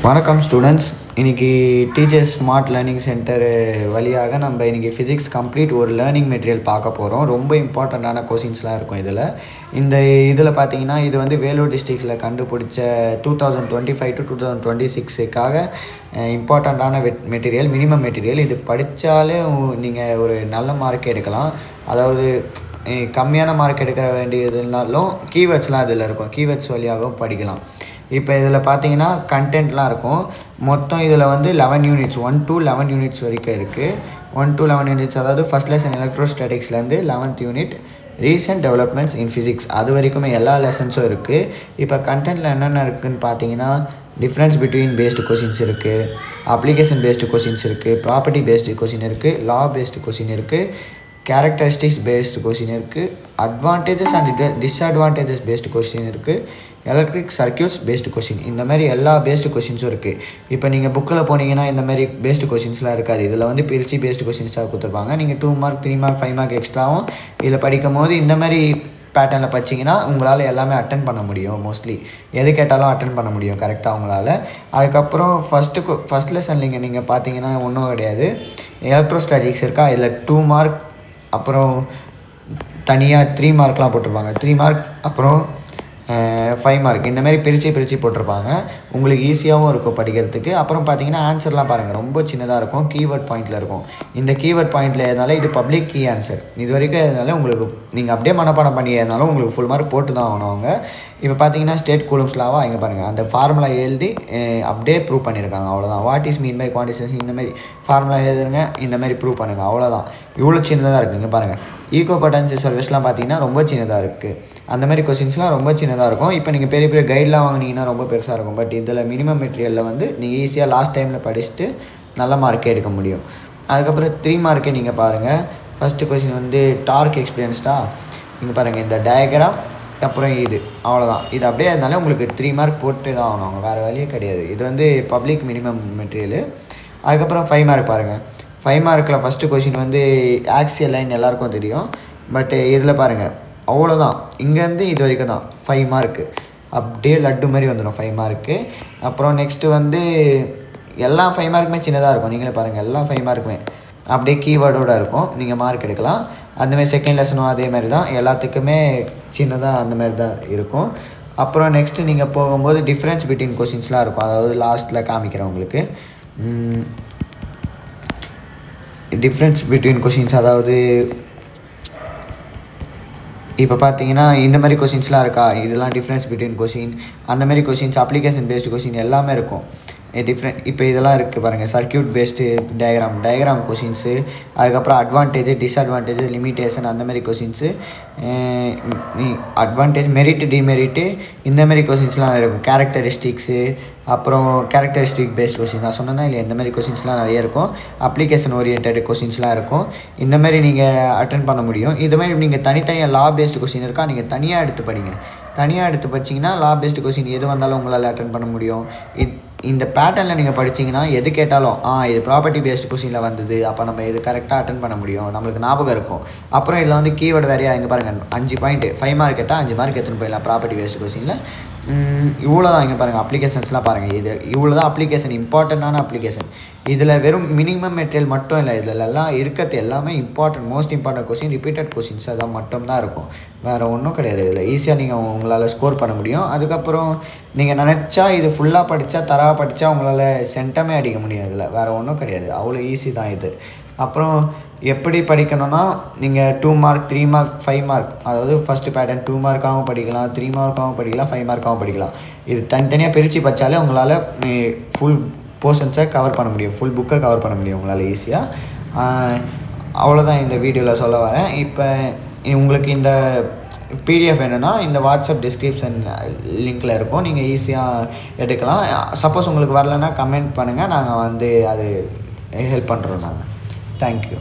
வணக்கம் ஸ்டூடெண்ட்ஸ். இன்றைக்கி teachers smart learning centre வழியாக நம்ம இன்றைக்கி ஃபிசிக்ஸ் கம்ப்ளீட் ஒரு லேர்னிங் மெட்டீரியல் பார்க்க போகிறோம். ரொம்ப இம்பார்ட்டண்ட்டான கொஷின்ஸ்லாம் இருக்கும் இதில் பார்த்தீங்கன்னா இது வந்து வேலூர் டிஸ்ட்ரிக்ஸில் கண்டுபிடிச்ச 2025 to 2026க்காக இம்பார்ட்டண்ட்டான மெட்டீரியல், மினிமம் மெட்டீரியல். இது படித்தாலே நீங்கள் ஒரு நல்ல மார்க் எடுக்கலாம். அதாவது கம்மியான மார்க் எடுக்க வேண்டியதுனாலும் கீவேர்ட்ஸ்லாம் இதில் இருக்கும், கீவேர்ட்ஸ் வழியாகவும் படிக்கலாம். இப்போ இதில் பார்த்தீங்கன்னா கண்டென்ட்லாம் இருக்கும். மொத்தம் இதில் வந்து 11 யூனிட்ஸ், 1 to 11 யூனிட்ஸ் வரைக்கும் இருக்குது. 1 to 11 யூனிட்ஸ், அதாவது ஃபஸ்ட் லெசன் எலக்ட்ரோஸ்டாட்டிக்ஸ்லேருந்து 11th unit recent developments in physics, அது வரைக்குமே எல்லா லெசன்ஸும் இருக்குது. இப்போ கண்டென்ட்டில் என்னென்ன இருக்குதுன்னு பார்த்தீங்கன்னா, டிஃப்ரென்ஸ் பிட்வீன் பேஸ்டு கொஷின்ஸ் இருக்குது, அப்ளிகேஷன் பேஸ்டு கொஷின்ஸ் இருக்குது, ப்ராப்பர்ட்டி பேஸ்டு கொஷின் இருக்குது, லா பேஸ்டு கொஷின் இருக்குது, கேரக்டரிஸ்டிக்ஸ் பேஸ்டு கொஷின் இருக்குது, advantages and disadvantages based question இருக்குது, எலக்ட்ரிக் சர்க்கியூட்ஸ் பேஸ்டு கொஷின். இந்த மாதிரி எல்லா பேஸ்டு கொஷின்ஸும் இருக்குது. இப்போ நீங்கள் புக்கில் போனீங்கன்னா இந்த மாதிரி பேஸ்டு கொஷின்ஸ்லாம் இருக்காது. இதில் வந்து பிரித்து பேஸ்டு கொஷின்ஸாக கொடுத்துருப்பாங்க. நீங்கள் 2 மார்க் 3 மார்க் 5 மார்க் எக்ஸ்ட்ராவும் இதில் படிக்கும் போது இந்த மாதிரி பேட்டர்னில் படிச்சிங்கன்னா உங்களால் எல்லாமே அட்டன் பண்ண முடியும். மோஸ்ட்லி எது கேட்டாலும் அட்டன் பண்ண முடியும் கரெக்டாக உங்களால். அதுக்கப்புறம் ஃபஸ்ட் லெசன்லிங்க நீங்கள் பார்த்தீங்கன்னா ஒன்றும் கிடையாது, எலக்ட்ரோஸ்டாட்டிக்ஸ் இருக்கா, இதில் 2 மார்க், அப்புறம் தனியாக 3 மார்க்லாம் போட்டிருப்பாங்க, 3 மார்க், அப்புறம் 5 மார்க். இந்த மாதிரி பிரித்து போட்டிருப்பாங்க. உங்களுக்கு ஈஸியாகவும் இருக்கும் படிக்கிறதுக்கு. அப்புறம் பார்த்தீங்கன்னா ஆன்சர்லாம் பாருங்கள், ரொம்ப சின்னதாக இருக்கும், கீவேர்ட் பாயிண்டில் இருக்கும். இந்த கீவேர்ட் பாயிண்டில் எதனால இது பப்ளிக் கீ ஆன்சர், இது வரைக்கும் எதனால உங்களுக்கு நீங்கள் அப்படியே மனப்பாடம் பண்ணி எதனாலும் உங்களுக்கு ஃபுல் மார்க் போட்டு தான் ஆகணும் அவங்க. இப்போ பார்த்தீங்கன்னா ஸ்டேட் கூலம்ஸ் லாவா இங்கே பாருங்கள், அந்த ஃபார்முலா எழுதி அப்படியே ப்ரூவ் பண்ணியிருக்காங்க, அவ்வளோதான். What is mean by quantisation, இந்த மாதிரி ஃபார்முலா எழுதுங்க, இந்த மாதிரி ப்ரூவ் பண்ணுங்கள், அவ்வளோதான். இவ்வளோ சின்னதாக இருக்குது. இங்கே பாருங்கள், ஈகோ பொட்டன்ஷியல் சர்வீஸ்லாம் பார்த்தீங்கன்னா ரொம்ப சின்னதாக இருக்குது. அந்த மாதிரி கொஸ்டின்ஸ்லாம் ரொம்ப சின்னதாக இருக்கும். இப்போ நீங்கள் பெரிய பெரிய கைட்லாம் வாங்கினீங்கன்னா ரொம்ப பெருசாக இருக்கும். பட் இதில் மினிமம் மெட்டீரியலில் வந்து நீங்கள் ஈஸியாக லாஸ்ட் டைமில் படிச்சுட்டு நல்ல மார்க்கே எடுக்க முடியும். அதுக்கப்புறம் 3 மார்க்கே நீங்கள் பாருங்கள். ஃபஸ்ட்டு கொஸ்டின் வந்து டார்க் எக்ஸ்பீரியன்ஸ்டா, இங்கே பாருங்கள், இந்த டயக்ராம், அப்புறம் இது, அவ்வளோதான். இது அப்படியே அதனால உங்களுக்கு 3 மார்க் போட்டு தான் ஆகணும், அவங்க வேறு வழியே கிடையாது. இது வந்து பப்ளிக் மினிமம் மெட்டீரியலு. அதுக்கப்புறம் 5 மார்க் பாருங்கள். 5 மார்க்கில் ஃபஸ்ட்டு கொஷின் வந்து ஆக்சியல் லைன் எல்லாருக்கும் தெரியும். பட் இதில் பாருங்கள், அவ்வளோதான், இங்கேருந்து இது வரைக்கும் தான் 5 மார்க்கு, அப்படியே லட்டு மாதிரி வந்துடும் 5 மார்க்கு. அப்புறம் நெக்ஸ்ட்டு வந்து எல்லா 5 மார்க்குமே சின்னதாக இருக்கும். நீங்களே பாருங்கள், எல்லா 5 மார்க்குமே அப்படியே கீவேர்டோடு இருக்கும், நீங்கள் மார்க் எடுக்கலாம். அந்தமாதிரி செகண்ட் லெசனும் அதே மாதிரி தான், எல்லாத்துக்குமே சின்னதாக அந்த மாதிரி தான் இருக்கும். அப்புறம் நெக்ஸ்ட்டு நீங்கள் போகும்போது டிஃப்ரென்ஸ் பிட்வீன் கொஷின்ஸ்லாம் இருக்கும், அதாவது லாஸ்ட்டில் காமிக்கிறேன் உங்களுக்கு. டிஃப்ரென்ஸ் பிட்வீன் கொஷின்ஸ், அதாவது இப்போ பார்த்தீங்கன்னா இந்த மாதிரி கொஷின்ஸ்லாம் இருக்கா, இதெல்லாம் டிஃப்ரென்ஸ் பிட்வீன் கொஷின். அந்த மாதிரி கொஷின்ஸ், அப்ளிகேஷன் பேஸ்டு கொஷின் எல்லாமே இருக்கும். இப்போ இதெல்லாம் இருக்குது பாருங்கள், சர்க்கியூட் பேஸ்டு டயக்ராம் கொஷின்ஸு, அதுக்கப்புறம் அட்வான்டேஜ் டிஸ்அட்வான்டேஜ் லிமிட்டேஷன், அந்த மாதிரி கொஷின்ஸு, அட்வான்டேஜ் மெரிட்டு டிமெரிட்டு, இந்த மாதிரி கொஷின்ஸ்லாம் இருக்கும். கேரக்டரிஸ்டிக்ஸு, அப்புறம் கேரக்டரிஸ்டிக் பேஸ்ட் கொஷின் நான் சொன்னேன்னா இல்லை, இந்த மாதிரி கொஷின்ஸ்லாம் நிறைய இருக்கும். அப்ளிகேஷன் ஓரியன்ட் கொஷின்ஸ்லாம் இருக்கும். இந்த மாதிரி நீங்கள் அட்டன் பண்ண முடியும். இது மாதிரி நீங்கள் தனித்தனியாக லா பேஸ்டு கொஷின் இருக்கா, நீங்கள் தனியாக எடுத்து படிங்க. தனியாக எடுத்து படிச்சிங்கன்னா லா பேஸ்டு கொஷின் எது வந்தாலும் உங்களால் அட்டன் பண்ண முடியும். இந்த பேட்டர்னில் நீங்கள் படிச்சிங்கன்னா எது கேட்டாலும் இது ப்ராப்பர்ட்டி பேஸ்டு கொஷினில் வந்தது, அப்போ நம்ம இது கரெக்டாக அட்டன் பண்ண முடியும், நம்மளுக்கு ஞாபகம் இருக்கும். அப்புறம் இதில் வந்து கீவேர்டு வேறையா, இங்கே பாருங்கள் 5 பாயிண்ட், 5 மார்க் கேட்டால் 5 மார்க் எடுத்துன்னு போயிடலாம் ப்ராப்பர்ட்டி பேஸ்டு கொஷினில். இவ்வளோ தான். இங்கே பாருங்கள், அப்ளிகேஷன்ஸ்லாம் பாருங்கள், இது இவ்வளோ தான் அப்ளிகேஷன், இம்பார்ட்டண்ட்டான அப்ளிகேஷன். இதில் வெறும் மினிமம் மெட்டீரியல் மட்டும் இல்லை, இதில் எல்லாம் இருக்கிறது எல்லாமே important, most important question, repeated questions, அதான் மட்டும்தான் இருக்கும், வேறு ஒன்றும் கிடையாது. இதில் ஈஸியாக நீங்கள் உங்களால் ஸ்கோர் பண்ண முடியும். அதுக்கப்புறம் நீங்கள் நினச்சா இது ஃபுல்லாக படித்தா, தரவாக படித்தா உங்களால் சென்டமே அடிக்க முடியும். இதில் வேறு ஒன்றும் கிடையாது, அவ்வளோ ஈஸி தான் இது. அப்புறம் எப்படி படிக்கணும்னா, நீங்கள் 2 மார்க் 3 மார்க் 5 மார்க், அதாவது ஃபஸ்ட்டு பேட்டர்ன் 2 மார்க்காகவும் படிக்கலாம், 3 மார்க்காகவும் படிக்கலாம், 5 மார்க்காகவும் படிக்கலாம். இது தனித்தனியாக பிரித்து படித்தாலே உங்களால் ஃபுல் போர்ஷன்ஸை கவர் பண்ண முடியும், ஃபுல் புக்கை கவர் பண்ண முடியும் உங்களால் ஈஸியாக. அவ்வளோதான் இந்த வீடியோவில் சொல்ல வரேன். இப்போ உங்களுக்கு இந்த பிடிஎஃப் வேணும்னா இந்த வாட்ஸ்அப் டிஸ்கிரிப்ஷன் லிங்க்கில் இருக்கும், நீங்கள் ஈஸியாக எடுக்கலாம். சப்போஸ் உங்களுக்கு வரலன்னா கமெண்ட் பண்ணுங்கள், நாங்கள் வந்து அது ஹெல்ப் பண்ணுறோம் நாங்கள். தேங்க்யூ.